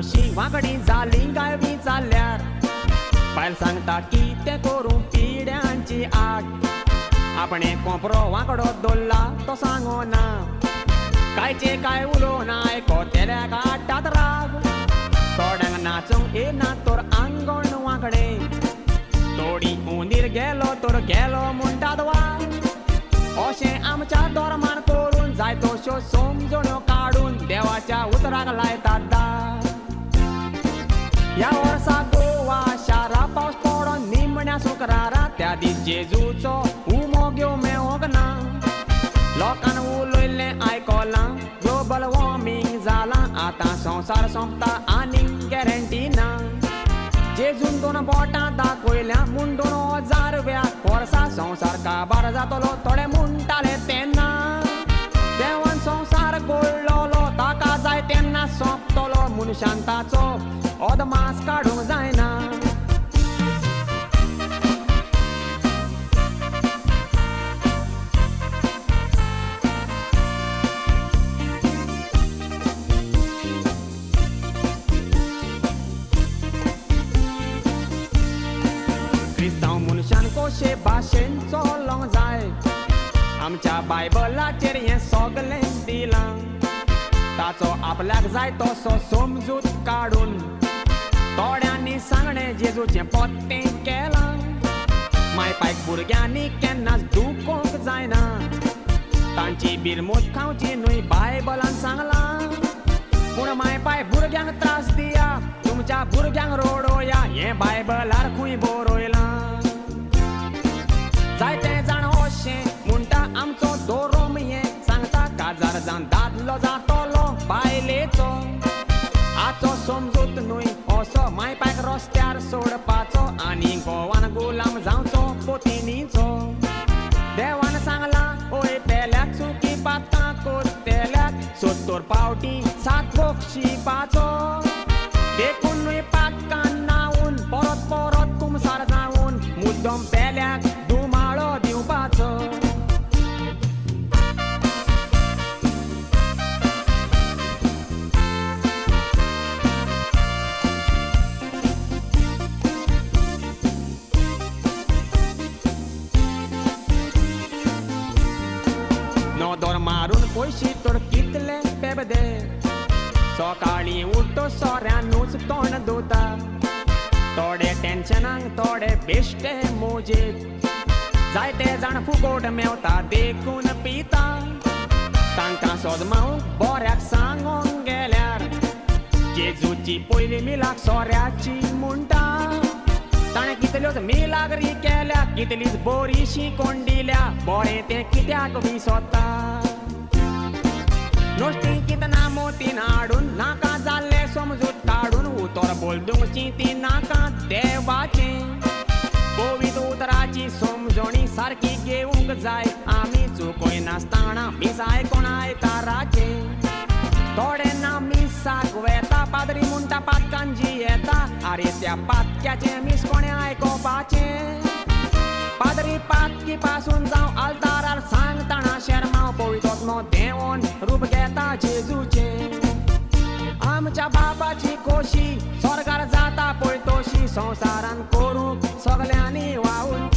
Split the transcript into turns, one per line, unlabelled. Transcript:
कोशी वांकडी जाली गायवी चालल्यार बायल सांगता की ते करूं पिड्यांची आग आपणे कोंपरो वांकडो दवरला तो सांगो ना कायचे काय उलोवन आयको तेल्याक हाडटात राग थोड्यांक नाचूंक येना तर आंगण वांकडे थोडी उंदीर गेलो तर गेलो म्हणटात वा अशें आमच्या धर्मान करून जाय तश्यो समजण्यो काडून देवाच्या उतराक लायतात दार ह्या वर्सा गोवा शारा पावस पडो निमण्या शुक्रारा त्या दीस जेजूचो उमो घेवं मेळोंक ना लोकांन उलयल्लें आयकलां ग्लोबल वॉर्मिंग जालां आतां संवसार सोंपता आनी गॅरंटी ना जेजून 2 बोटां दाखयल्या मुंडून 1000 वर्सां संवसार काबार जातलो थोडे म्हणटाले तेन्ना देवान संवसार घडलोलो ताका जाय तेन्ना सोंपतलो मनशान ताचो अदमास काडूंक जायना क्रिस्तांव मनशान कशे भाशेन चलोंक जाय आमच्या बायबलाचेर हें सगलें दिलां ताचो आपल्याक जाय तसो समजूत काडून थोड्यांनी सांगणें जेजूचें पत्तें केलां मायपायक भुरग्यांनी केन्नाच दुखोवंक जायना तांची बिरमूत खावची न्हय बायबलान सांगलां पूण मायपाय भुरग्यांक त्रास दिया तुमच्या भुरग्यांक रोडोया हें बायबलार खंय बरयलां जायते जाण अशें म्हणटा आमचो धोरोम हें सांगता काजार जावन दादलो जातलो बायलेचो आजचो समजूत न्हय असो मायपायक रस्त्यार सोडपाचो आनी गोवान गुलाम जावचो पोतिनीचो देवान सांगलां ओय पेल्याक चुकी पातां कोत्तेल्याक 70 पावटी 7 शिपाचो देखून न्हय पातकान नावून परत परत कुमसार जावून मुद्दम पेल्याक धुमाळो दिवपाचो नोदोर मारून पयशी तर कितले बेबदे सकाळीं उठ्ठो सोऱ्यानूच तोंड धुता थोडे टेन्शनाक थोडे बेश्टे मोजेत जायते जाण फुगोट मेवता देखून पिता तांकां सोदमावूंक बोऱ्याक सांगोंक गेल्यार जेजूची पयली मिलाक सोऱ्याची म्हणटा ताणें कितल्योच मिलाग्री केल्या कितलीच बरीशी कोण दिल्या बरें तें कित्याक विसोता नुस्तीं कितना मोतीन हाडून नाका जाल्ले समजूत काडून उतर बोलदूंची ती नाका देवाचें पवित्र उतराची समजणी सारकी घेवंक जाय आमी चुकोय नासतना मीस आयकोन आयकाराचें थोडे ना मिसाक वेता पाद्री म्हणटा पातकांजी येता आरे त्या पातक्याचें मीस कोणें आयकोपाचें पाद्री पातकी पासून जावं आल्तारार सांगतना शर्माव पवित्र देवोन रूप घेता जेजूचें आमच्या बापाची खोशी स्वर्गार जाता पळय तशी संवसारान करूंक सगल्यांनी वावून